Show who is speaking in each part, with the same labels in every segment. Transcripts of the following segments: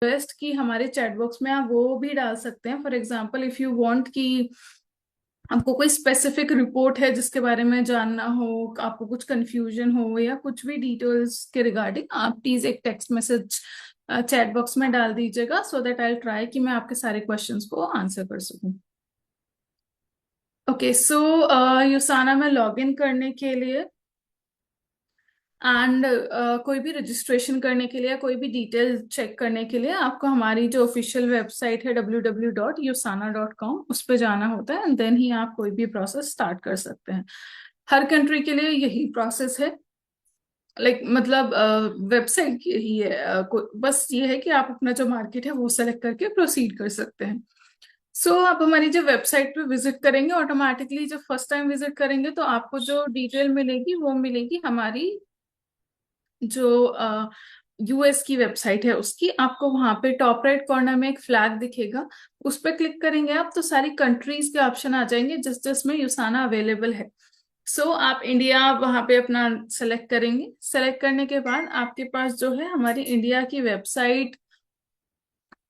Speaker 1: Request कि हमारे chat box में आप वो भी डाल सकते हैं। For example if you want कि आपको कोई स्पेसिफिक रिपोर्ट है जिसके बारे में जानना हो, आपको कुछ कंफ्यूजन हो या कुछ भी डिटेल्स के रिगार्डिंग, आप प्लीज एक टेक्स्ट मैसेज चैट बॉक्स में डाल दीजिएगा, सो दैट आई ट्राई कि मैं आपके सारे क्वेश्चंस को आंसर कर सकूं। ओके सो युसाना में लॉग इन करने के लिए एंड कोई भी रजिस्ट्रेशन करने के लिए, कोई भी डिटेल चेक करने के लिए आपको हमारी जो ऑफिशियल वेबसाइट है www.usana.com उस पे जाना होता है, एंड देन ही आप कोई भी प्रोसेस स्टार्ट कर सकते हैं। हर कंट्री के लिए यही प्रोसेस है। मतलब वेबसाइट यही है। बस ये है कि आप अपना जो मार्केट है वो सेलेक्ट करके प्रोसीड कर सकते हैं। आप हमारी जो वेबसाइट पे विजिट करेंगे, ऑटोमेटिकली जब फर्स्ट टाइम विजिट करेंगे तो आपको जो डिटेल मिलेगी वो मिलेगी हमारी जो यूएस की वेबसाइट है उसकी। आपको वहां पे टॉप राइट कॉर्नर में एक फ्लैग दिखेगा, उस पर क्लिक करेंगे आप तो सारी कंट्रीज के ऑप्शन आ जाएंगे जिस जिसमें यूसाना अवेलेबल है। आप इंडिया वहां पे अपना सेलेक्ट करेंगे। सेलेक्ट करने के बाद आपके पास जो है हमारी इंडिया की वेबसाइट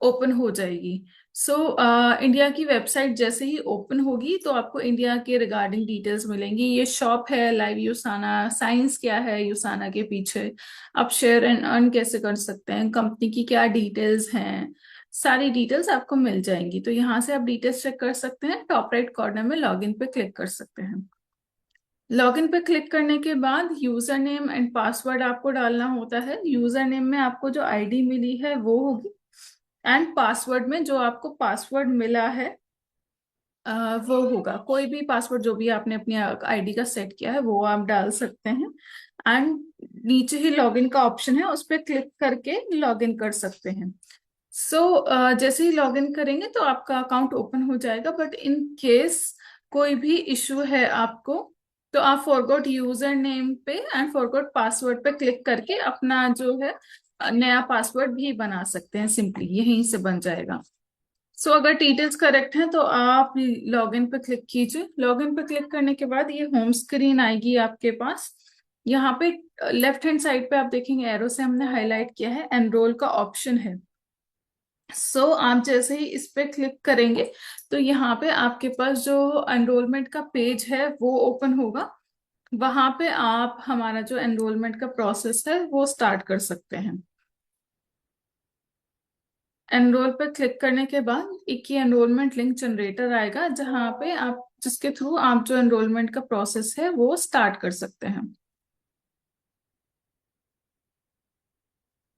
Speaker 1: ओपन हो जाएगी। इंडिया की वेबसाइट जैसे ही ओपन होगी तो आपको इंडिया के रिगार्डिंग डिटेल्स मिलेंगी। ये शॉप है लाइव यूसाना, साइंस क्या है यूसाना के पीछे, आप शेयर एंड अर्न कैसे कर सकते हैं, कंपनी की क्या डिटेल्स हैं, सारी डिटेल्स आपको मिल जाएंगी। तो यहाँ से आप डिटेल्स चेक कर सकते हैं। टॉप राइट कॉर्नर में लॉगिन पे क्लिक कर सकते हैं। लॉगिन पे क्लिक करने के बाद यूजर नेम एंड पासवर्ड आपको डालना होता है। यूजर नेम में आपको जो आईडी मिली है वो होगी, एंड पासवर्ड में जो आपको पासवर्ड मिला है वो होगा। कोई भी पासवर्ड जो भी आपने अपनी आईडी का सेट किया है वो आप डाल सकते हैं। एंड नीचे ही लॉगिन का ऑप्शन है, उस पर क्लिक करके लॉगिन कर सकते हैं। जैसे ही लॉगिन करेंगे तो आपका अकाउंट ओपन हो जाएगा। बट इन केस कोई भी इशू है आपको, तो आप फॉरगॉट यूजर नेम पे एंड फॉरगॉट पासवर्ड पे क्लिक करके अपना जो है नया पासवर्ड भी बना सकते हैं। सिंपली यहीं से बन जाएगा। अगर डिटेल्स करेक्ट हैं तो आप लॉगिन पे क्लिक कीजिए। लॉगिन पे क्लिक करने के बाद ये होम स्क्रीन आएगी आपके पास। यहाँ पे लेफ्ट हैंड साइड पे आप देखेंगे एरो से हमने हाईलाइट किया है, एनरोल का ऑप्शन है। आप जैसे ही इस पे क्लिक करेंगे तो यहाँ पे आपके पास जो एनरोलमेंट का पेज है वो ओपन होगा। वहां पे आप हमारा जो एनरोलमेंट का प्रोसेस है वो स्टार्ट कर सकते हैं। एनरोल पर क्लिक करने के बाद एक ही एनरोलमेंट लिंक जनरेटर आएगा जहां पे आप जिसके थ्रू आप जो एनरोलमेंट का प्रोसेस है वो स्टार्ट कर सकते हैं।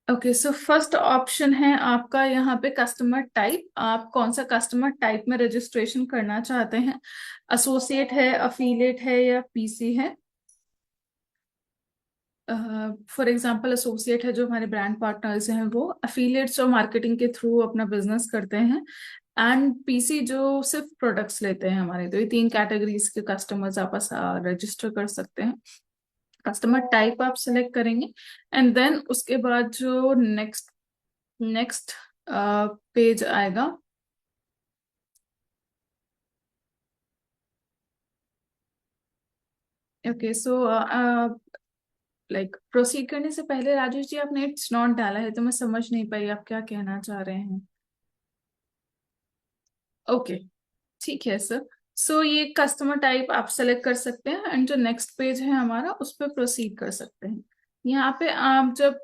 Speaker 1: ओके फर्स्ट ऑप्शन है आपका यहाँ पे कस्टमर टाइप। आप कौन सा कस्टमर टाइप में रजिस्ट्रेशन करना चाहते हैं, एसोसिएट है, अफिलिएट है या पीसी है। फॉर एग्जांपल एसोसिएट है जो हमारे ब्रांड पार्टनर्स हैं वो, अफिलिएट्स जो मार्केटिंग के थ्रू अपना बिजनेस करते हैं, एंड पीसी जो सिर्फ प्रोडक्ट्स लेते हैं हमारे। तो ये तीन कैटेगरीज के कस्टमर्स आप रजिस्टर कर सकते हैं। कस्टमर टाइप आप सेलेक्ट करेंगे, एंड देन उसके बाद जो नेक्स्ट नेक्स्ट पेज आएगा। ओके प्रोसीड करने से पहले राजेश जी आपने इट्स नॉट डाला है तो मैं समझ नहीं पाई आप क्या कहना चाह रहे हैं। ओके ठीक है सर। ये कस्टमर टाइप आप सेलेक्ट कर सकते हैं, एंड जो नेक्स्ट पेज है हमारा उस पर प्रोसीड कर सकते हैं। यहाँ पे आप जब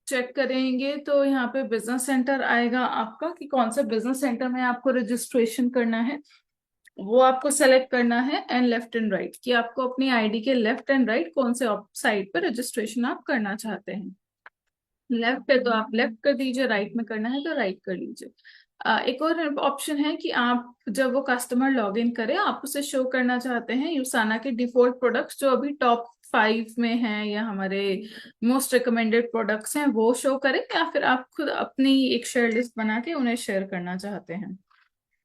Speaker 1: चेक करेंगे तो यहाँ पे बिजनेस सेंटर आएगा आपका कि कौन सा बिजनेस सेंटर में आपको रजिस्ट्रेशन करना है, वो आपको सेलेक्ट करना है। एंड लेफ्ट एंड राइट कि आपको अपनी आईडी के लेफ्ट एंड राइट कौन से साइड पर रजिस्ट्रेशन आप करना चाहते हैं। लेफ्ट पे तो आप लेफ्ट कर दीजिए, राइट में करना है तो राइट कर लीजिए। एक और ऑप्शन है कि आप जब वो कस्टमर लॉग इन करे आप उसे शो करना चाहते हैं यूसाना के डिफॉल्ट प्रोडक्ट्स जो अभी टॉप 5 में हैं या हमारे मोस्ट रिकमेंडेड प्रोडक्ट्स हैं वो शो करें, या फिर आप खुद अपनी एक शेयर लिस्ट बना के उन्हें शेयर करना चाहते हैं।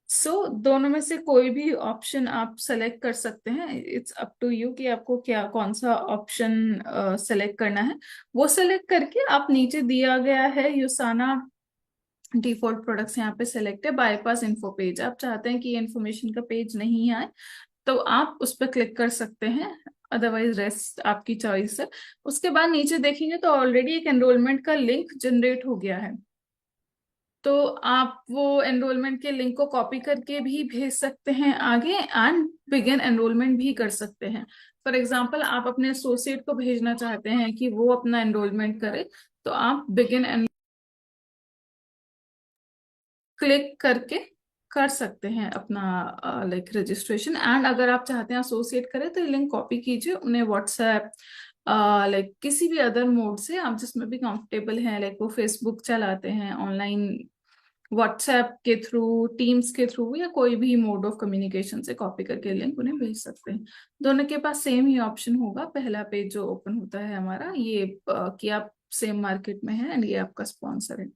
Speaker 1: दोनों में से कोई भी ऑप्शन आप सेलेक्ट कर सकते हैं। इट्स अप टू यू कि आपको क्या कौन सा ऑप्शन सेलेक्ट करना है। वो सेलेक्ट करके आप नीचे दिया गया है यूसाना डिफॉल्ट प्रोडक्ट्स यहाँ पे सेलेक्ट है, बाईपास इन्फो पेज। आप चाहते हैं कि ये इन्फॉर्मेशन का पेज नहीं आए तो आप उस पर क्लिक कर सकते हैं, अदरवाइज रेस्ट आपकी चॉइस है। उसके बाद नीचे देखेंगे तो ऑलरेडी एक एनरोलमेंट का लिंक जनरेट हो गया है। तो आप वो एनरोलमेंट के लिंक को कॉपी करके भी भेज सकते हैं आगे, एंड बिगिन एनरोलमेंट भी कर सकते हैं। फॉर एग्जाम्पल, आप अपने एसोसिएट को भेजना चाहते हैं कि वो अपना एनरोलमेंट करे, तो आप बिगिन क्लिक करके कर सकते हैं अपना लाइक रजिस्ट्रेशन। एंड अगर आप चाहते हैं एसोसिएट करें तो ये लिंक कॉपी कीजिए, उन्हें व्हाट्सएप लाइक किसी भी अदर मोड से आप जिसमें भी कंफर्टेबल हैं, लाइक वो फेसबुक चलाते हैं ऑनलाइन, व्हाट्सएप के थ्रू, टीम्स के थ्रू, या कोई भी मोड ऑफ कम्युनिकेशन से कॉपी करके लिंक उन्हें भेज सकते हैं। दोनों के पास सेम ही ऑप्शन होगा। पहला पेज जो ओपन होता है हमारा ये कि आप सेम मार्केट में हैं एंड ये आपका स्पॉन्सर है,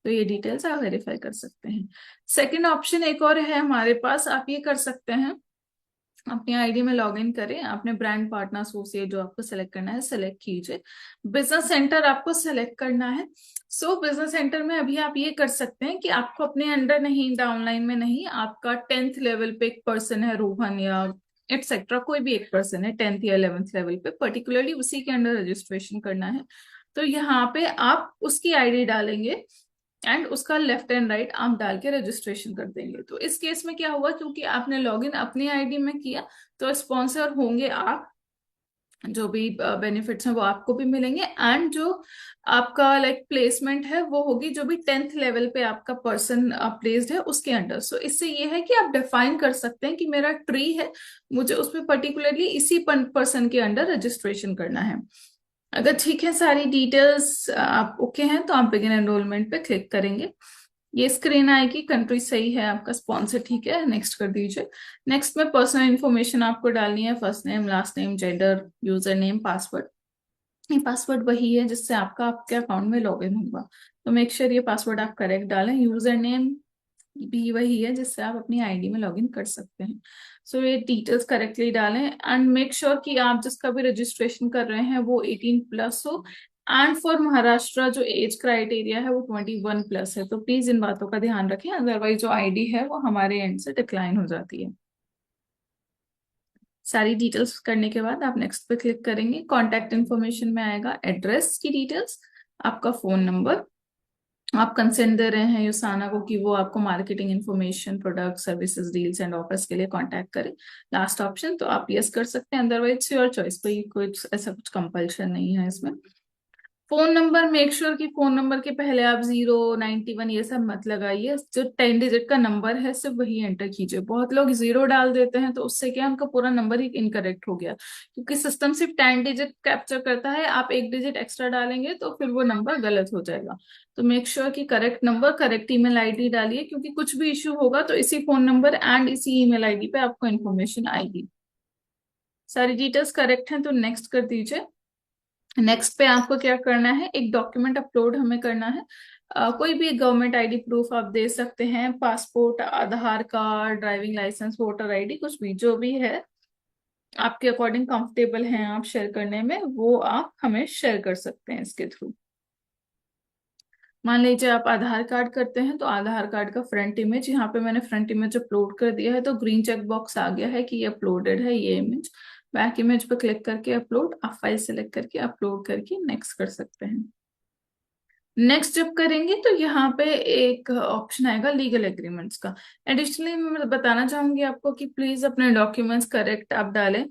Speaker 1: तो ये डिटेल्स आप वेरीफाई कर सकते हैं। सेकंड ऑप्शन एक और है हमारे पास, आप ये कर सकते हैं, अपनी आईडी में लॉग इन करें, अपने ब्रांड पार्टनर एसोसिएट जो आपको सेलेक्ट करना है सेलेक्ट कीजिए, बिजनेस सेंटर आपको सेलेक्ट करना है। सो बिजनेस सेंटर में अभी आप ये कर सकते हैं कि आपको अपने अंडर नहीं, डाउनलाइन में नहीं, आपका 10th लेवल पे एक पर्सन है रोहन या एटसेट्रा, कोई भी एक पर्सन है 10th या 11th लेवल पे, पर्टिकुलरली उसी के अंडर रजिस्ट्रेशन करना है। तो यहाँ पे आप उसकी आईडी डालेंगे एंड उसका लेफ्ट एंड राइट आर्म डाल के रजिस्ट्रेशन कर देंगे। तो इस केस में क्या हुआ, क्योंकि आपने लॉगिन अपनी आईडी में किया, तो स्पॉन्सर होंगे आप, जो भी बेनिफिट्स हैं वो आपको भी मिलेंगे, एंड जो आपका लाइक प्लेसमेंट है वो होगी जो भी 10th लेवल पे आपका पर्सन प्लेस्ड है उसके अंडर। सो इससे ये है कि आप डिफाइन कर सकते हैं कि मेरा ट्री है, मुझे उसमें पर्टिकुलरली इसी पर्सन के अंडर रजिस्ट्रेशन करना है। अगर ठीक है, सारी डिटेल्स आप ओके हैं, तो आप बिगिन एनरोलमेंट पे क्लिक करेंगे, ये स्क्रीन आएगी, कंट्री सही है, आपका स्पॉन्सर ठीक है, नेक्स्ट कर दीजिए। नेक्स्ट में पर्सनल इन्फॉर्मेशन आपको डालनी है, first name, last name, gender, user name, password. ये पासवर्ड वही है जिससे आपका आपके अकाउंट में लॉग इन होगा, तो मेक श्योर ये पासवर्ड आप करेक्ट डालें। यूजर नेम भी वही है जिससे आप अपनी आईडी में लॉगिन कर सकते हैं। सो ये डिटेल्स करेक्टली डालें, एंड मेक श्योर कि आप जिसका भी रजिस्ट्रेशन कर रहे हैं वो 18+ हो, एंड फॉर महाराष्ट्र जो एज क्राइटेरिया है वो 21+ है। तो प्लीज इन बातों का ध्यान रखें, अदरवाइज जो आईडी है वो हमारे एंड से डिक्लाइन हो जाती है। सारी डिटेल्स करने के बाद आप नेक्स्ट पे क्लिक करेंगे, कॉन्टैक्ट इन्फॉर्मेशन में आएगा एड्रेस की डिटेल्स, आपका फोन नंबर, आप कंसेंट दे रहे हैं यूसाना को कि वो आपको marketing information, product, services, deals and offers के लिए कांटेक्ट करे, लास्ट ऑप्शन, तो आप यस कर सकते हैं, अदरवाइज योर चॉइस, कोई कोई ऐसा कुछ कंपल्शन नहीं है इसमें। फोन नंबर, मेक श्योर कि फोन नंबर के पहले आप 091 ये सब मत लगाइए, जो 10 डिजिट का नंबर है सिर्फ वही एंटर कीजिए। बहुत लोग 0 डाल देते हैं तो उससे क्या उनका पूरा नंबर ही इनकरेक्ट हो गया, क्योंकि सिस्टम सिर्फ 10 डिजिट कैप्चर करता है, आप एक डिजिट एक्स्ट्रा डालेंगे तो फिर वो नंबर गलत हो जाएगा। तो मेक श्योर कि correct number, correct email ID डालिए, क्योंकि कुछ भी इश्यू होगा तो इसी फोन नंबर एंड इसी ईमेल आईडी पे आपको इन्फॉर्मेशन आएगी। सारी डिटेल्स करेक्ट हैं तो नेक्स्ट कर दीजिए। नेक्स्ट पे आपको क्या करना है, एक डॉक्यूमेंट अपलोड हमें करना है। कोई भी गवर्नमेंट आईडी प्रूफ आप दे सकते हैं, passport, Aadhaar card, driving licence, voter ID, कुछ भी जो भी है आपके अकॉर्डिंग कंफर्टेबल हैं आप शेयर करने में, वो आप हमें शेयर कर सकते हैं इसके थ्रू। मान लीजिए आप आधार कार्ड करते हैं तो आधार कार्ड का फ्रंट इमेज, यहाँ पे मैंने फ्रंट इमेज अपलोड कर दिया है तो ग्रीन चेक बॉक्स आ गया है कि ये अपलोडेड है ये इमेज। बैक इमेज पर क्लिक करके अपलोड, आप फाइल सेलेक्ट करके अपलोड करके नेक्स्ट कर सकते हैं। नेक्स्ट जब करेंगे तो यहाँ पे एक ऑप्शन आएगा लीगल एग्रीमेंट्स का। एडिशनली मैं बताना चाहूंगी आपको कि प्लीज अपने डॉक्यूमेंट्स करेक्ट आप डालें।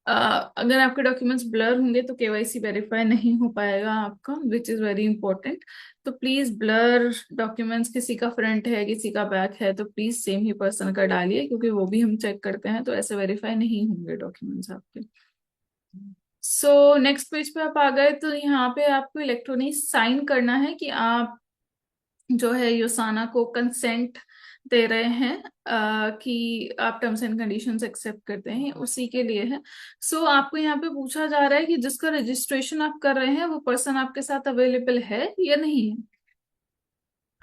Speaker 1: अगर आपके डॉक्यूमेंट्स ब्लर होंगे तो केवाईसी वेरीफाई नहीं हो पाएगा आपका, विच इज वेरी इंपॉर्टेंट। तो प्लीज ब्लर डॉक्यूमेंट्स, किसी का फ्रंट है किसी का बैक है, तो प्लीज सेम ही पर्सन का डालिए, क्योंकि वो भी हम चेक करते हैं, तो ऐसे वेरीफाई नहीं होंगे डॉक्यूमेंट्स आपके। सो नेक्स्ट पेज पे आप आ गए, तो यहाँ पे आपको इलेक्ट्रॉनिक साइन करना है कि आप जो है योसाना को कंसेंट दे रहे हैं, कि आप टर्म्स एंड कंडीशंस एक्सेप्ट करते हैं, उसी के लिए है। सो आपको यहाँ पे पूछा जा रहा है कि जिसका रजिस्ट्रेशन आप कर रहे हैं वो पर्सन आपके साथ अवेलेबल है या नहीं है।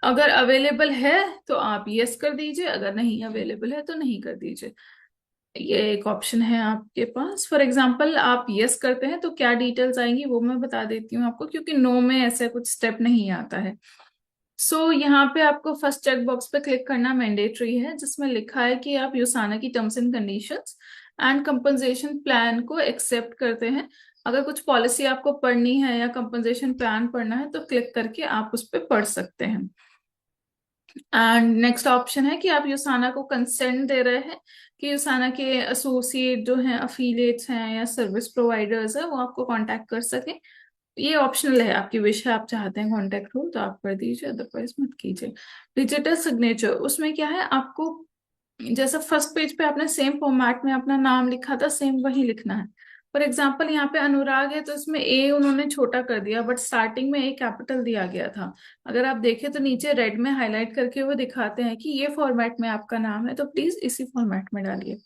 Speaker 1: अगर अवेलेबल है तो आप यस कर दीजिए, अगर नहीं अवेलेबल है तो नहीं कर दीजिए। ये एक ऑप्शन है आपके पास। फॉर एग्जाम्पल आप यस करते हैं तो क्या डिटेल्स आएंगी वो मैं बता देती हूँ आपको, क्योंकि नो में ऐसा कुछ स्टेप नहीं आता है। यहाँ पे आपको फर्स्ट चेक बॉक्स पे क्लिक करना मैंडेटरी है, जिसमें लिखा है कि आप यूसाना की terms and conditions and compensation plan को एक्सेप्ट करते हैं। अगर कुछ पॉलिसी आपको पढ़नी है या कंपनसेशन प्लान पढ़ना है तो क्लिक करके आप उस पर पढ़ सकते हैं। एंड नेक्स्ट ऑप्शन है कि आप यूसाना को कंसेंट दे रहे हैं कि यूसाना के एसोसिएट जो हैं, अफिलिएट्स हैं या सर्विस प्रोवाइडर्स है, वो आपको कांटेक्ट कर सकें। ये ऑप्शनल है, आपकी विश है, आप चाहते हैं कांटेक्ट हो तो आप कर दीजिए, अदरवाइज मत कीजिए। डिजिटल सिग्नेचर, उसमें क्या है, आपको जैसा फर्स्ट पेज पे आपने सेम फॉर्मेट में अपना नाम लिखा था, सेम वही लिखना है। फॉर एग्जाम्पल यहाँ पे अनुराग है तो इसमें ए उन्होंने छोटा कर दिया, बट स्टार्टिंग में ए कैपिटल दिया गया था। अगर आप देखें तो नीचे रेड में हाईलाइट करके वो दिखाते हैं कि ये फॉर्मेट में आपका नाम है, तो प्लीज इसी फॉर्मेट में डालिए।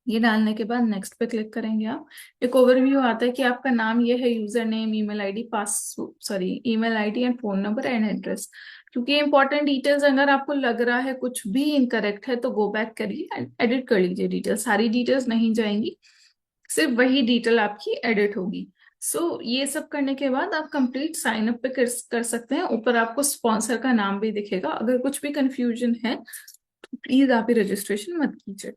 Speaker 1: ये डालने के बाद नेक्स्ट पे क्लिक करेंगे आप, एक ओवरव्यू आता है कि आपका नाम ये है, user name, email ID, pass sorry email ID and phone number and address. क्योंकि इंपॉर्टेंट डिटेल्स अगर आपको लग रहा है कुछ भी इनकरेक्ट है तो गो बैक करिए एंड एडिट कर लीजिए डिटेल, सारी डिटेल्स नहीं जाएंगी, सिर्फ वही डिटेल आपकी एडिट होगी। ये सब करने के बाद आप कंप्लीट साइन अप पे कर सकते हैं। ऊपर आपको स्पॉन्सर का नाम भी दिखेगा, अगर कुछ भी कंफ्यूजन है तो प्लीज आप ही रजिस्ट्रेशन मत कीजिए।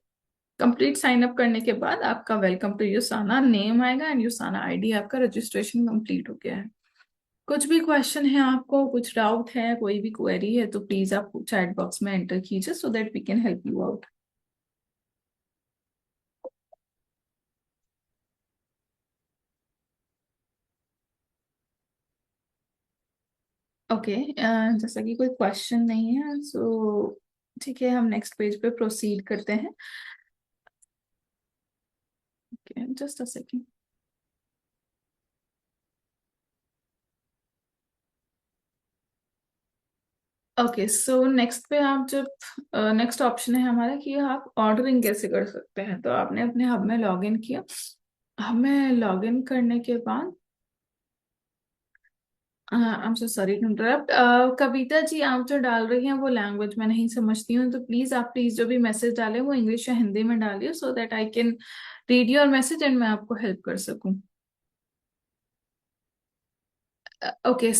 Speaker 1: कंप्लीट साइन अप करने के बाद आपका वेलकम टू यूसाना नेम आएगा एंड यूसाना आईडी, आपका रजिस्ट्रेशन कंप्लीट हो गया है। कुछ भी क्वेश्चन है आपको, कुछ डाउट है, कोई भी क्वेरी है तो प्लीज आप चैट बॉक्स में एंटर कीजिए so that we can help you out. Okay, जैसा कि कोई क्वेश्चन नहीं है सो ठीक है, हम नेक्स्ट पेज पे प्रोसीड करते हैं। Okay, just a second. Okay, so next पे आप जब नेक्स्ट ऑप्शन है हमारा कि आप ऑर्डरिंग कैसे कर सकते हैं, तो आपने अपने हब में लॉग इन किया। हब में लॉग इन करने के बाद I am so sorry to interrupt, Kavita ji आप जो डाल रही हैं वो लैंग्वेज में नहीं समझती हूँ, तो प्लीज आप प्लीज जो भी मैसेज डालें वो इंग्लिश या हिंदी में डालिए सो that I can read your message and मैं आपको हेल्प कर सकूं। ओके,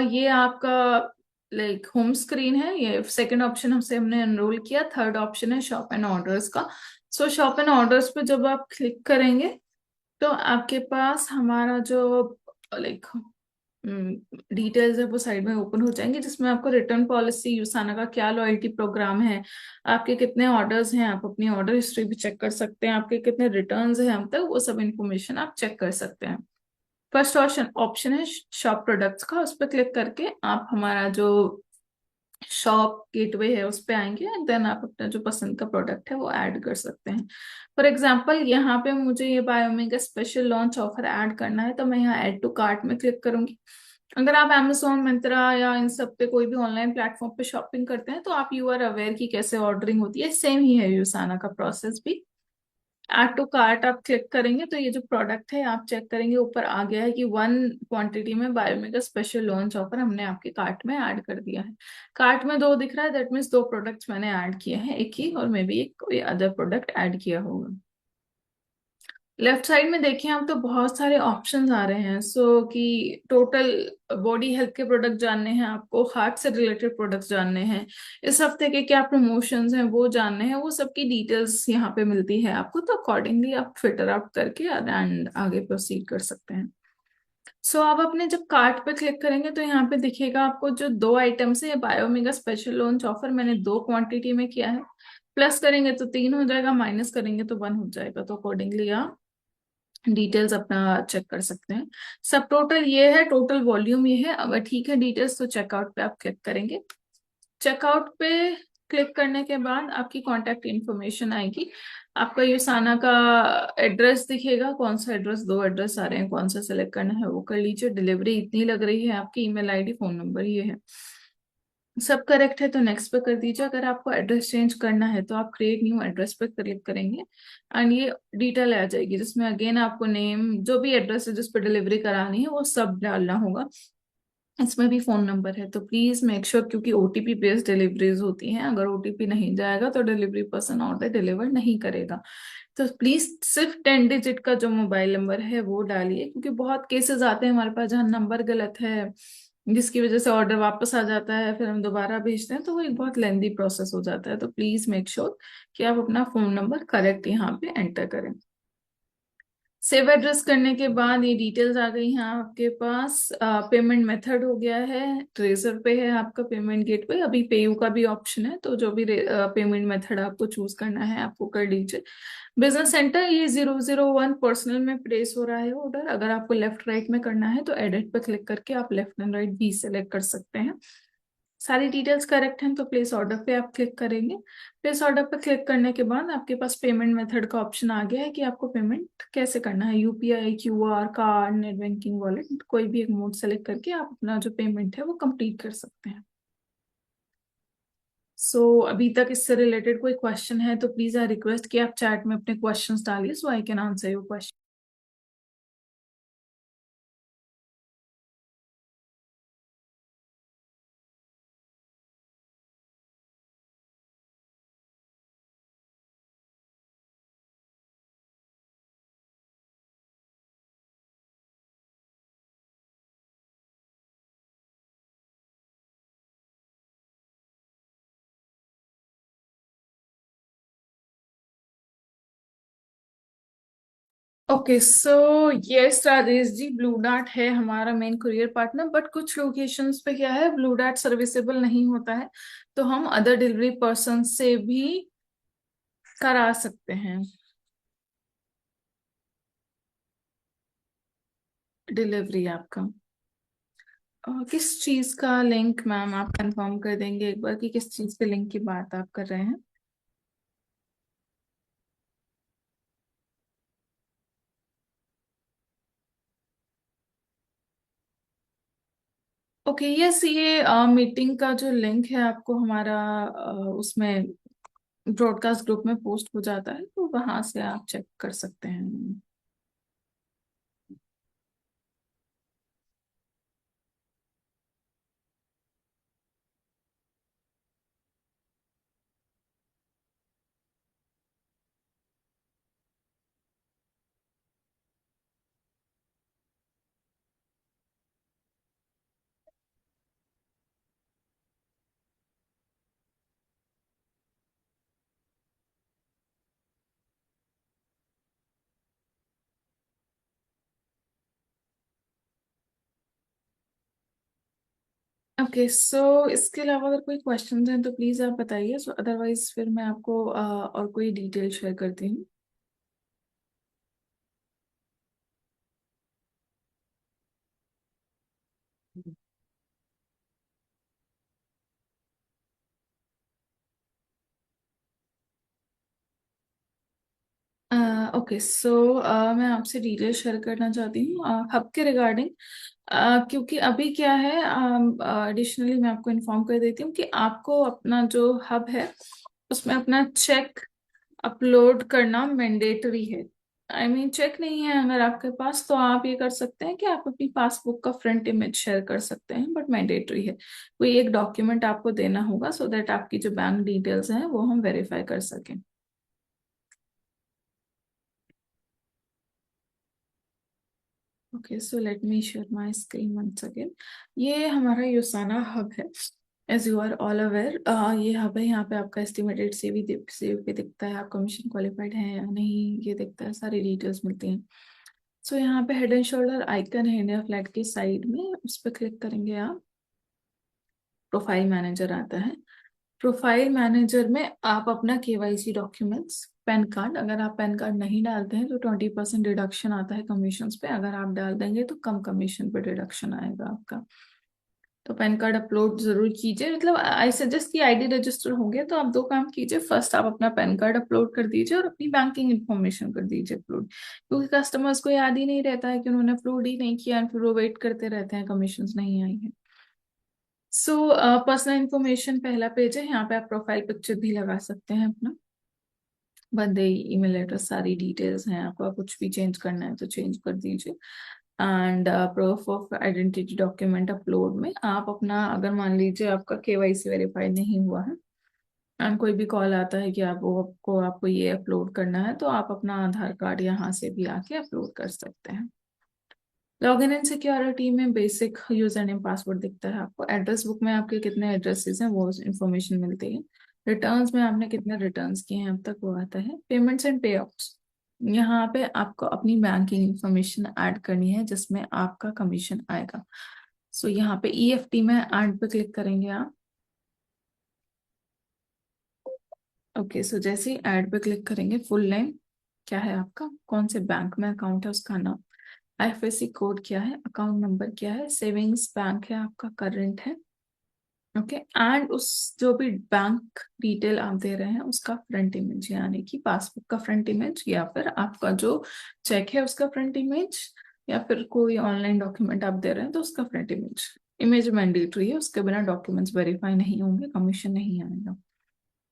Speaker 1: ये आपका लाइक होम स्क्रीन है, ये सेकंड ऑप्शन हमसे हमने एनरोल किया। थर्ड ऑप्शन है शॉप एंड ऑर्डर्स का। शॉप एंड ऑर्डर्स पे जब आप क्लिक करेंगे तो आपके पास हमारा जो लाइक डिटेल्स है वो साइड में ओपन हो जाएंगे, जिसमें आपको रिटर्न पॉलिसी, यूसाना का क्या लॉयल्टी प्रोग्राम है, आपके कितने ऑर्डर्स हैं, आप अपनी ऑर्डर हिस्ट्री भी चेक कर सकते हैं, आपके कितने रिटर्न्स हैं अब तक, वो सब इन्फॉर्मेशन आप चेक कर सकते हैं। फर्स्ट ऑप्शन ऑप्शन है शॉप प्रोडक्ट्स का, उस पर क्लिक करके आप हमारा जो शॉप गेटवे है उस पे आएंगे एंड देन आप अपना जो पसंद का प्रोडक्ट है वो ऐड कर सकते हैं। फॉर एग्जांपल यहाँ पे मुझे ये बायोमी का स्पेशल लॉन्च ऑफर ऐड करना है तो मैं यहाँ ऐड टू कार्ट में क्लिक करूंगी। अगर आप Amazon, मिंत्रा या इन सब पे कोई भी ऑनलाइन प्लेटफॉर्म पे शॉपिंग करते हैं तो आप यू आर अवेयर कि कैसे ऑर्डरिंग होती है, सेम ही है यूसाना का प्रोसेस भी। ऐड टू कार्ट आप क्लिक करेंगे तो ये जो प्रोडक्ट है आप चेक करेंगे, ऊपर आ गया है कि 1 क्वांटिटी में बायोमेगा स्पेशल लॉन्च ऑफर हमने आपके कार्ट में ऐड कर दिया है। कार्ट में दो दिख रहा है, दैट मीन्स दो प्रोडक्ट्स मैंने ऐड किए हैं, एक ही और मे बी एक कोई अदर प्रोडक्ट ऐड किया होगा। लेफ्ट साइड में देखें आप तो बहुत सारे ऑप्शंस आ रहे हैं, कि टोटल बॉडी हेल्थ के प्रोडक्ट जानने हैं आपको, हार्ट से रिलेटेड प्रोडक्ट्स जानने हैं, इस हफ्ते के क्या प्रमोशंस हैं वो जानने हैं, वो सब की डिटेल्स यहाँ पे मिलती है आपको, तो अकॉर्डिंगली आप फिल्टर आउट करके एंड आगे प्रोसीड कर सकते हैं। आप अपने जब कार्ट पे क्लिक करेंगे तो यहाँ पे दिखेगा आपको जो दो आइटम्स है, बायोमेगा स्पेशल लॉन्च ऑफर मैंने 2 क्वांटिटी में किया है, प्लस करेंगे तो 3 हो जाएगा, माइनस करेंगे तो 1 हो जाएगा, तो अकॉर्डिंगली आप डिटेल्स अपना चेक कर सकते हैं। सब टोटल ये है, टोटल वॉल्यूम ये है, अगर ठीक है डिटेल्स तो चेकआउट पे आप क्लिक करेंगे। चेकआउट पे क्लिक करने के बाद आपकी कांटेक्ट इन्फॉर्मेशन आएगी, आपका यूसाना का एड्रेस दिखेगा, कौन सा एड्रेस, दो एड्रेस आ रहे हैं, कौन सा सिलेक्ट करना है वो कर लीजिए, डिलीवरी इतनी लग रही है, आपकी ईमेल आईडी, फोन नंबर ये है, सब करेक्ट है तो नेक्स्ट पे कर दीजिए। अगर आपको एड्रेस चेंज करना है तो आप क्रिएट न्यू एड्रेस पे क्लिक करेंगे एंड ये डिटेल आ जाएगी जिसमें अगेन आपको नेम, जो भी एड्रेस है जिस पे डिलीवरी करानी है वो सब डालना होगा। इसमें भी फोन नंबर है, तो प्लीज मेक श्योर, क्योंकि ओटीपी बेस्ड डिलीवरीज होती हैं, अगर ओटीपी नहीं जाएगा तो डिलीवरी पर्सन ऑर्डर डिलीवर नहीं करेगा। तो प्लीज सिर्फ 10 डिजिट का जो मोबाइल नंबर है वो डालिए, क्योंकि बहुत केसेस आते हैं हमारे पास जहाँ नंबर गलत है जिसकी वजह से ऑर्डर वापस आ जाता है, फिर हम दोबारा भेजते हैं तो वो एक बहुत लेंदी प्रोसेस हो जाता है, तो प्लीज मेक श्योर कि आप अपना फोन नंबर करेक्ट यहाँ पे एंटर करें। सेव एड्रेस करने के बाद ये डिटेल्स आ गई हैं आपके पास। पेमेंट मेथड हो गया है, ट्रेजर पे है आपका पेमेंट गेटवे। अभी पेयू का भी ऑप्शन है, तो जो भी पेमेंट मेथड आपको चूज करना है आपको कर लीजिए। बिजनेस सेंटर ये 001 पर्सनल में प्लेस हो रहा है ऑर्डर। अगर आपको लेफ्ट राइट में करना है तो एडिट पे क्लिक करके आप लेफ्ट एंड राइट भी सेलेक्ट कर सकते हैं। सारी डिटेल्स करेक्ट हैं तो प्लेस ऑर्डर पे आप क्लिक करेंगे। प्लेस ऑर्डर पे क्लिक करने के बाद आपके पास पेमेंट मेथड का ऑप्शन आ गया है कि आपको पेमेंट कैसे करना है, UPI, QR, card, net banking, wallet, कोई भी एक मोड सेलेक्ट करके आप अपना जो पेमेंट है वो कंप्लीट कर सकते हैं। अभी तक इससे रिलेटेड कोई क्वेश्चन है तो प्लीज आई रिक्वेस्ट कि आप चैट में अपने क्वेश्चंस डालिए so I can answer your question. Okay so yes Rajesh ji, Blue Dart है हमारा मेन कुरियर पार्टनर, बट कुछ लोकेशंस पे क्या है, ब्लू डार्ट सर्विसेबल नहीं होता है, तो हम अदर डिलीवरी पर्सन से भी करा सकते हैं डिलीवरी आपका। किस चीज का लिंक मैम आप कंफर्म कर देंगे एक बार कि किस चीज के लिंक की बात आप कर रहे हैं? ओके यस, ये मीटिंग का जो लिंक है आपको हमारा उसमें ब्रॉडकास्ट ग्रुप में पोस्ट हो जाता है, तो वहां से आप चेक कर सकते हैं। ओके सो इसके अलावा अगर कोई क्वेश्चंस हैं तो प्लीज आप बताइए, सो अदरवाइज फिर मैं आपको और कोई डिटेल शेयर करती हूँ। ओके सो मैं आपसे डिटेल शेयर करना चाहती हूँ हब के रिगार्डिंग। क्योंकि अभी क्या है, एडिशनली मैं आपको इन्फॉर्म कर देती हूँ कि आपको अपना जो हब है उसमें अपना चेक अपलोड करना मैंडेटरी है। आई मीन चेक नहीं है अगर आपके पास तो आप ये कर सकते हैं कि आप अपनी पासबुक का फ्रंट इमेज शेयर कर सकते हैं, बट मैंडेटरी है। कोई एक डॉक्यूमेंट आपको देना होगा सो दैट आपकी जो बैंक डिटेल्स हैं वो हम वेरीफाई कर सकें। Okay so let me share my screen once again. ये हमारा योसाना हब है। As you are all aware, ये हब है, यहाँ पे आपका एस्टिमेटेड सेव भी दिखता है, आप कमीशन क्वालिफाइड हैं या नहीं ये दिखता है, सारी डिटेल्स मिलती हैं। सो यहाँ पे हेड एंड शोल्डर आइकन है इंडिया फ्लैग की साइड में, उस पर क्लिक करेंगे आप, प्रोफाइल मैनेजर आता है। प्रोफाइल मैनेजर में आप अपना केवाईसी डॉक्यूमेंट्स, पैन कार्ड, अगर आप पैन कार्ड नहीं डालते हैं तो 20% डिडक्शन आता है कमीशन पे, अगर आप डाल देंगे तो कम कमीशन पे डिडक्शन आएगा आपका। तो पैन कार्ड अपलोड जरूर कीजिए, मतलब आई सजेस्ट कि आईडी रजिस्टर हो गया तो आप दो काम कीजिए, फर्स्ट आप अपना पैन कार्ड अपलोड कर दीजिए और अपनी बैंकिंग इन्फॉर्मेशन कर दीजिए अपलोड, क्योंकि कस्टमर्स को याद ही नहीं रहता है कि उन्होंने अपलोड ही नहीं किया, फिर वो वेट करते रहते हैं कमीशन नहीं आई है। सो पर्सनल इन्फॉर्मेशन पहला पेज है, यहाँ पे आप प्रोफाइल पिक्चर भी लगा सकते हैं अपना, बर्थडे, ईमेल एड्रेस, सारी डिटेल्स हैं, आपको कुछ भी चेंज करना है तो चेंज कर दीजिए। And proof of identity document upload में आप अपना, अगर मान लीजिए आपका केवाईसी वेरीफाई नहीं हुआ है एंड कोई भी कॉल आता है कि आपको ये अपलोड करना है, तो आप अपना आधार कार्ड यहाँ से भी आके अपलोड कर सकते हैं। लॉगिन एंड सिक्योरिटी में बेसिक यूजर नेम पासवर्ड दिखता है आपको, एड्रेस बुक में आपके कितने एड्रेसेस हैं वो इन्फॉर्मेशन मिलती है, रिटर्न्स में आपने कितने रिटर्न्स किए हैं अब तक वो आता है, पेमेंट्स एंड पे आउट्स यहाँ पे आपको अपनी बैंकिंग इंफॉर्मेशन ऐड करनी है जिसमें आपका कमीशन आएगा। सो यहाँ पे ईएफटी में ऐड पे क्लिक करेंगे आप। ओके, सो जैसे ही ऐड पे क्लिक करेंगे, फुल नेम क्या है आपका, कौन से बैंक में अकाउंट है उसका नाम, आईएफएससी कोड क्या है, अकाउंट नंबर क्या है, सेविंग्स बैंक है आपका, करंट है। ओके, एंड उस जो भी बैंक डिटेल आप दे रहे हैं उसका फ्रंट इमेज, यानी कि पासबुक का फ्रंट इमेज या फिर आपका जो चेक है उसका फ्रंट इमेज, या फिर कोई ऑनलाइन डॉक्यूमेंट आप दे रहे हैं तो उसका फ्रंट इमेज। इमेज मैंडेटरी है, उसके बिना डॉक्यूमेंट्स वेरीफाई नहीं होंगे, कमीशन नहीं आएगा।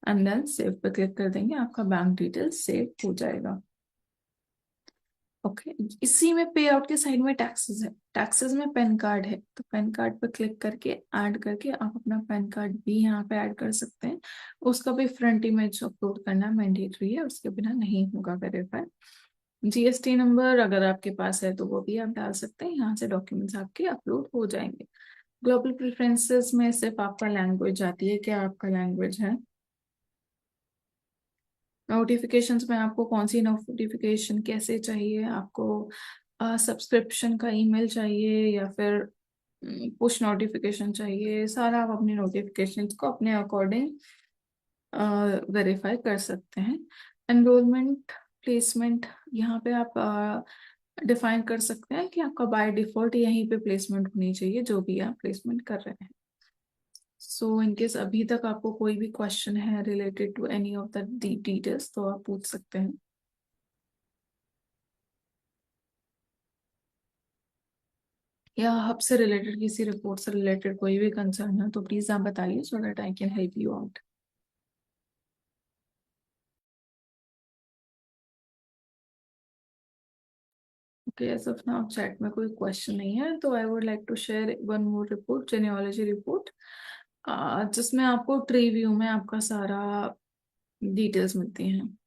Speaker 1: एंड देन सेव पे क्लिक कर देंगे, आपका बैंक डिटेल सेव हो जाएगा। ओके, इसी में पे आउट के साइड में टैक्सेस है, टैक्सेस में पैन कार्ड है, तो पैन कार्ड पर क्लिक करके ऐड करके आप अपना पैन कार्ड भी यहाँ पे ऐड कर सकते हैं। उसका भी फ्रंट इमेज अपलोड करना मैंडेटरी है, उसके बिना नहीं होगा वेरीफाई। जीएसटी नंबर अगर आपके पास है तो वो भी आप डाल सकते हैं, यहाँ से डॉक्यूमेंट्स आपके अपलोड हो जाएंगे। ग्लोबल प्रेफरेंसेस में सिर्फ आपका लैंग्वेज आती है, क्या आपका लैंग्वेज है। नोटिफिकेशंस में आपको कौन सी नोटिफिकेशन कैसे चाहिए आपको, सब्सक्रिप्शन का ईमेल चाहिए या फिर पुश नोटिफिकेशन चाहिए, सारा आप अपनी नोटिफिकेशंस को अपने अकॉर्डिंग वेरीफाई कर सकते हैं। एनरोलमेंट, प्लेसमेंट, यहाँ पे आप डिफाइन कर सकते हैं कि आपका बाय डिफॉल्ट यहीं पे प्लेसमेंट होनी चाहिए जो भी आप प्लेसमेंट कर रहे हैं। सो इनकेस अभी तक आपको कोई भी क्वेश्चन है related to any of the details तो आप पूछ सकते हैं। या हब से रिलेटेड, किसी रिपोर्ट से रिलेटेड कोई भी कंसर्न है तो प्लीज आप बताइए so that I can help you out. Okay, as of now chat में कोई क्वेश्चन नहीं है, तो I would like to share one more report, genealogy report, जिसमें आपको ट्री व्यू में आपका सारा डिटेल्स मिलती हैं।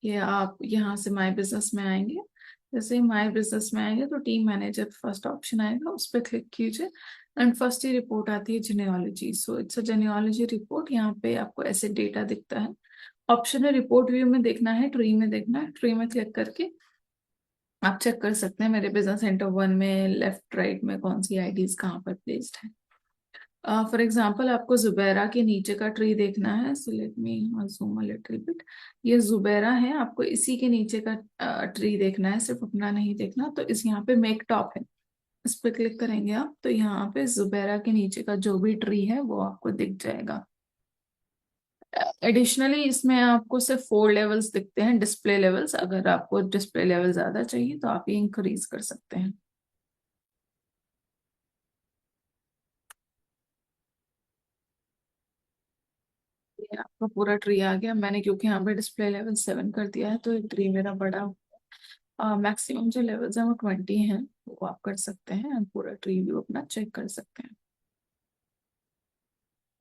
Speaker 1: ये आप यहाँ से माय बिजनेस में आएंगे, जैसे माय बिजनेस में आएंगे तो टीम मैनेजर फर्स्ट ऑप्शन आएगा, उस पर क्लिक कीजिए एंड फर्स्ट ही रिपोर्ट आती है जेनियोलॉजी। सो इट्स अ जेनियोलॉजी रिपोर्ट, यहाँ पे आपको ऐसे डेटा दिखता है। ऑप्शन है रिपोर्ट व्यू में देखना है, ट्री में देखना है, ट्री में क्लिक करके आप चेक कर सकते हैं मेरे बिजनेस सेंटर वन में लेफ्ट राइट में कौन सी आईडीज कहाँ पर प्लेस्ड है। फॉर एग्जाम्पल आपको जुबैरा के नीचे का ट्री देखना है, सो let me zoom a little bit. ये जुबैरा है, आपको इसी के नीचे का ट्री देखना है, सिर्फ अपना नहीं देखना, तो इस यहाँ पे मेक टॉप है, इस पे क्लिक करेंगे आप तो यहाँ पे जुबैरा के नीचे का जो भी ट्री है वो आपको दिख जाएगा। एडिशनली इसमें आपको सिर्फ 4 लेवल्स दिखते हैं, डिस्प्ले लेवल्स, अगर आपको डिस्प्ले लेवल ज्यादा चाहिए तो आप ये इंक्रीज कर सकते हैं। ये आपका पूरा ट्री आ गया, मैंने क्योंकि यहाँ पे डिस्प्ले लेवल 7 कर दिया है तो ये ट्री मेरा बड़ा, मैक्सिमम जो लेवल्स हैं वो 20 हैं, वो आप कर सकते हैं and पूरा ट्री व्यू अपना चेक कर सकते हैं।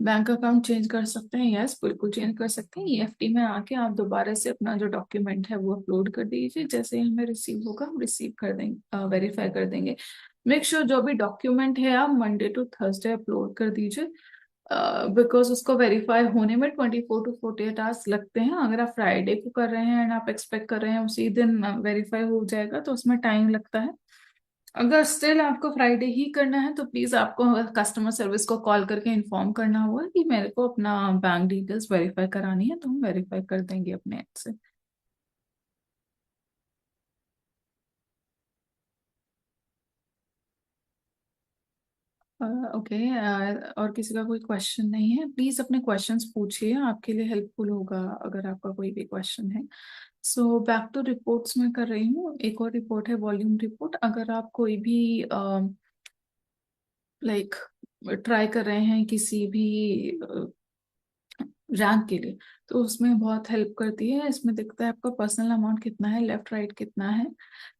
Speaker 1: बैंक अकाउंट चेंज कर सकते हैं, यस बिल्कुल चेंज कर सकते हैं। ईएफटी में आके आप दोबारा से अपना जो डॉक्यूमेंट है वो अपलोड कर दीजिए, जैसे ही हमें रिसीव होगा हम रिसीव कर देंगे, वेरीफाई कर देंगे। मेक श्योर जो भी डॉक्यूमेंट है आप मंडे टू थर्सडे अपलोड कर दीजिए, बिकॉज उसको वेरीफाई होने में 24 to 48 आवर्स लगते हैं। अगर आप फ्राइडे को कर रहे हैं एंड आप एक्सपेक्ट कर रहे हैं उसी दिन वेरीफाई हो जाएगा तो उसमें टाइम लगता है। अगर स्टिल आपको फ्राइडे ही करना है तो प्लीज आपको कस्टमर सर्विस को कॉल करके इन्फॉर्म करना होगा कि मेरे को अपना बैंक डिटेल्स वेरीफाई करानी है, तो हम वेरीफाई कर देंगे अपने ऐप से। ओके, और किसी का कोई क्वेश्चन नहीं है, प्लीज अपने क्वेश्चंस पूछिए, आपके लिए हेल्पफुल होगा अगर आपका कोई भी क्वेश्चन है। सो बैक टू रिपोर्ट्स में कर रही हूँ, एक और रिपोर्ट है वॉल्यूम रिपोर्ट। अगर आप कोई भी लाइक ट्राई कर रहे हैं किसी भी रैंक के लिए, तो उसमें बहुत हेल्प करती है। इसमें दिखता है आपका पर्सनल अमाउंट कितना है, लेफ्ट राइट कितना है,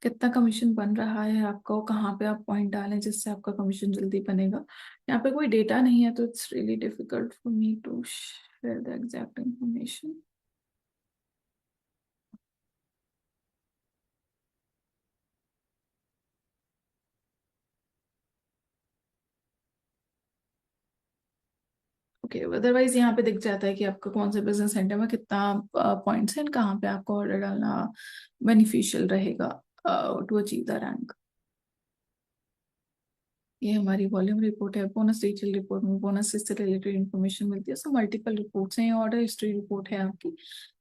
Speaker 1: कितना कमीशन बन रहा है आपका, और कहाँ पे आप पॉइंट डालें जिससे आपका कमीशन जल्दी बनेगा। यहाँ पे कोई डेटा नहीं है तो it's really difficult for me to share the exact information. Okay, otherwise यहाँ पे दिख जाता है कि आपका कौन से बिजनेस सेंटर में कितना पॉइंट्स है, कहाँ पे आपको ऑर्डर डालना बेनिफिशियल रहेगा टू अचीव द रैंक। ये हमारी वॉल्यूम रिपोर्ट है। बोनस डिटेल रिपोर्ट में बोनस से रिलेटेड इन्फॉर्मेशन मिलती है। सो मल्टीपल रिपोर्ट्स हैं। ऑर्डर हिस्ट्री रिपोर्ट है आपकी,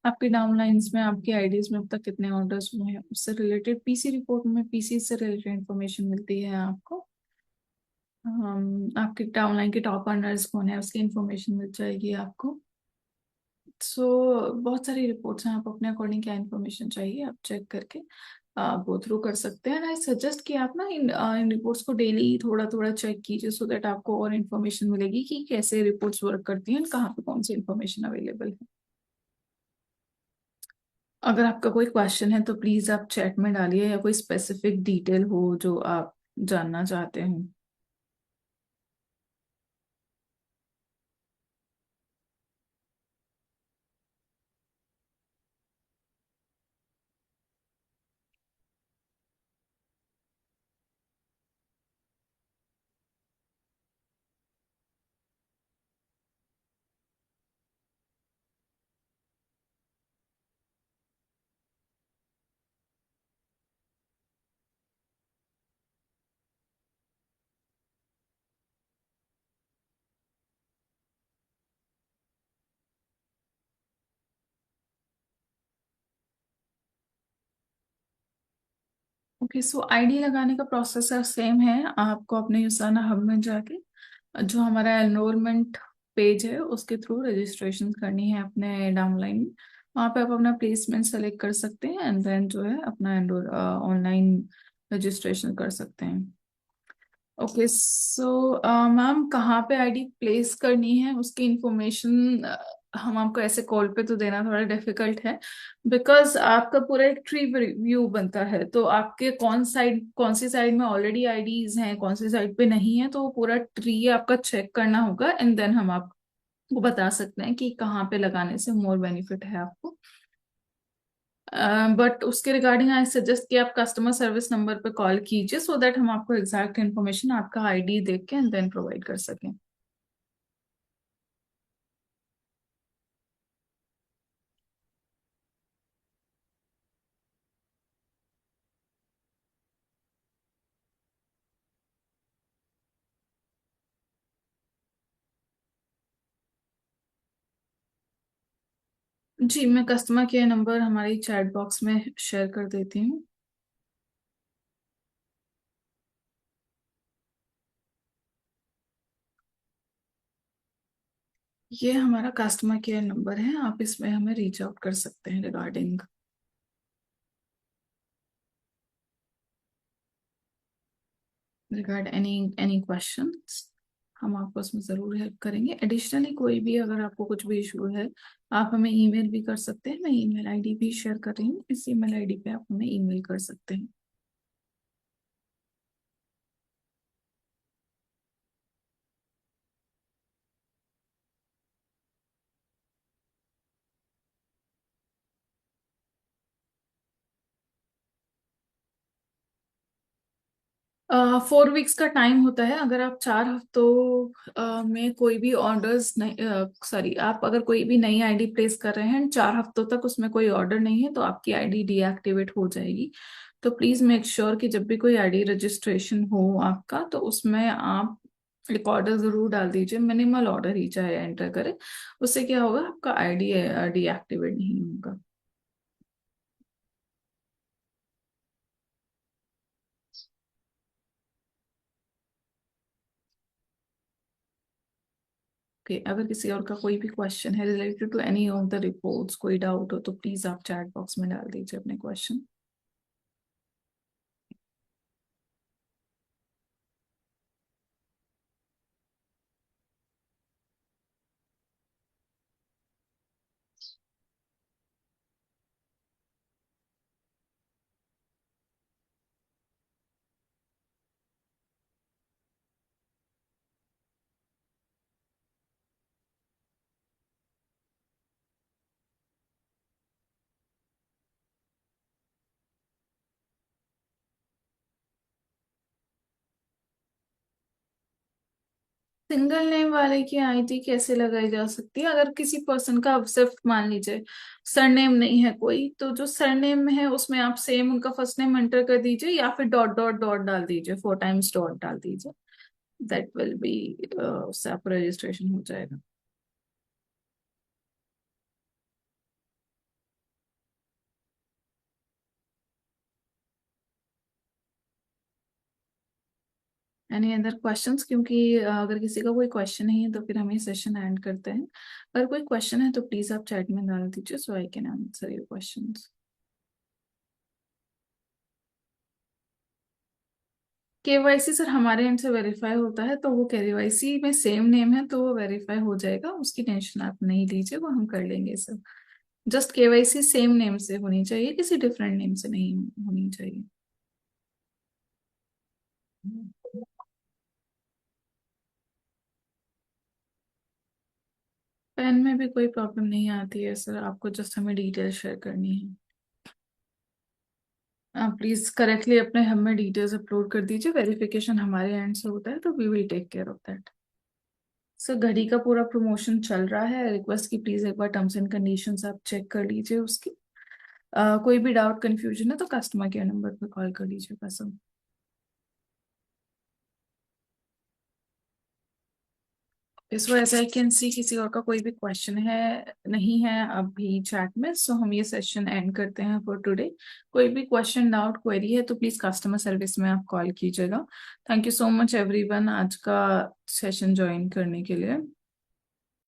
Speaker 1: आपके डाउनलाइंस में, आपकी आईडीज में अब तक कितने ऑर्डर्स हुए हैं उससे रिलेटेड। पीसी रिपोर्ट में पीसी से रिलेटेड इन्फॉर्मेशन मिलती है आपको। आपके डाउनलाइन के टॉप अर्नर्स कौन है उसकी इन्फॉर्मेशन मिल जाएगी आपको। सो बहुत सारी रिपोर्ट्स हैं, आप अपने अकॉर्डिंग क्या इन्फॉर्मेशन चाहिए आप चेक करके गो थ्रू कर सकते हैं। आई सजेस्ट कि आप ना इन रिपोर्ट्स को डेली थोड़ा थोड़ा चेक कीजिए, सो दैट आपको और इन्फॉर्मेशन मिलेगी कि कैसे रिपोर्ट्स वर्क करती हैं, कहाँ पे कौन सी इन्फॉर्मेशन अवेलेबल है। अगर आपका कोई क्वेश्चन है तो प्लीज आप चैट में डालिए, या कोई स्पेसिफिक डिटेल हो जो आप जानना चाहते हो। ओके, सो आईडी लगाने का प्रोसेस सेम है। आपको अपने यूसाना हब में जाके जो हमारा एनरोलमेंट पेज है उसके थ्रू रजिस्ट्रेशन करनी है अपने डाउनलाइन में। वहाँ पे आप अपना प्लेसमेंट सेलेक्ट कर सकते हैं एंड देन जो है अपना एनरोल ऑनलाइन रजिस्ट्रेशन कर सकते हैं। ओके, सो मैम कहाँ पे आईडी प्लेस करनी है उसकी इंफॉर्मेशन हम आपको ऐसे कॉल पे तो देना थोड़ा डिफिकल्ट है, बिकॉज आपका पूरा एक ट्री व्यू बनता है। तो आपके कौन सी साइड में ऑलरेडी आईडीज हैं, कौन सी साइड पे नहीं है, तो वो पूरा ट्री आपका चेक करना होगा एंड देन हम आपको बता सकते हैं कि कहाँ पे लगाने से मोर बेनिफिट है आपको। बट उसके रिगार्डिंग आई सजेस्ट कि आप कस्टमर सर्विस नंबर पे कॉल कीजिए, सो दैट हम आपको एग्जैक्ट इन्फॉर्मेशन आपका आईडी देख के एंड देन प्रोवाइड कर सकें। जी, मैं कस्टमर केयर नंबर हमारी चैट बॉक्स में शेयर कर देती हूँ। ये हमारा कस्टमर केयर नंबर है, आप इसमें हमें रीच आउट कर सकते हैं रिगार्ड एनी क्वेश्चंस। हम आपको उसमें ज़रूर हेल्प करेंगे। एडिशनली कोई भी अगर आपको कुछ भी इशू है, आप हमें ईमेल भी कर सकते हैं। मैं ईमेल आईडी भी शेयर कर रही हूँ, इस ईमेल आईडी पे आप हमें ईमेल कर सकते हैं। फोर वीक्स का टाइम होता है। अगर आप 4 हफ्तों में कोई भी ऑर्डर्स नहीं, सॉरी, आप अगर कोई भी नई आईडी प्लेस कर रहे हैं 4 हफ्तों तक उसमें कोई ऑर्डर नहीं है, तो आपकी आईडी डीएक्टिवेट हो जाएगी। तो प्लीज मेक श्योर कि जब भी कोई आईडी रजिस्ट्रेशन हो आपका, तो उसमें आप एक ऑर्डर जरूर डाल दीजिए, मिनिमल ऑर्डर ही चाहे एंटर करें। उससे क्या होगा, आपका आईडी डीएक्टिवेट नहीं होगा। ओके, अगर किसी और का कोई भी क्वेश्चन है related to any of the reports, कोई डाउट हो तो प्लीज आप चैट बॉक्स में डाल दीजिए अपने क्वेश्चन। सिंगल नेम वाले की आईडी कैसे लगाई जा सकती है? अगर किसी पर्सन का सिर्फ मान लीजिए सरनेम नहीं है कोई, तो जो सरनेम में है उसमें आप सेम उनका फर्स्ट नेम एंटर कर दीजिए, या फिर डॉट डॉट डॉट डाल दीजिए, 4 टाइम्स डॉट डाल दीजिए। दैट विल बी, उससे आपका रजिस्ट्रेशन हो जाएगा। Any other questions? क्योंकि अगर किसी का कोई क्वेश्चन नहीं है तो फिर हम ये सेशन एंड करते हैं। अगर कोई क्वेश्चन है तो प्लीज आप चैट में डाल दीजिए, so I can answer your questions. KYC sir हमारे एंड से वेरीफाई होता है, तो वो केवाईसी में सेम नेम है तो वो वेरीफाई हो जाएगा, उसकी टेंशन आप नहीं लीजिए, वो हम कर लेंगे sir. Just KYC same name से होनी चाहिए, किसी डिफरेंट नेम से नहीं होनी चाहिए। पेन में भी कोई प्रॉब्लम नहीं आती है सर, आपको जस्ट हमें डिटेल शेयर करनी है। आप प्लीज करेक्टली अपने हमें डिटेल्स अपलोड कर दीजिए, वेरिफिकेशन हमारे एंड से होता है तो we will take care of that. Sir घड़ी का पूरा प्रमोशन चल रहा है, रिक्वेस्ट की प्लीज एक बार टर्म्स एंड कंडीशंस आप चेक कर लीजिए उसकी। कोई भी डाउट कंफ्यूजन है तो कस्टमर केयर नंबर पे कॉल कर लीजिएगा सर। इस वजह आई कैन सी किसी और का कोई भी क्वेश्चन है नहीं है अभी चैट में, सो हम ये सेशन एंड करते हैं फॉर टुडे। कोई भी क्वेश्चन डाउट क्वेरी है तो प्लीज कस्टमर सर्विस में आप कॉल कीजिएगा। Thank you so much everyone आज का सेशन ज्वाइन करने के लिए।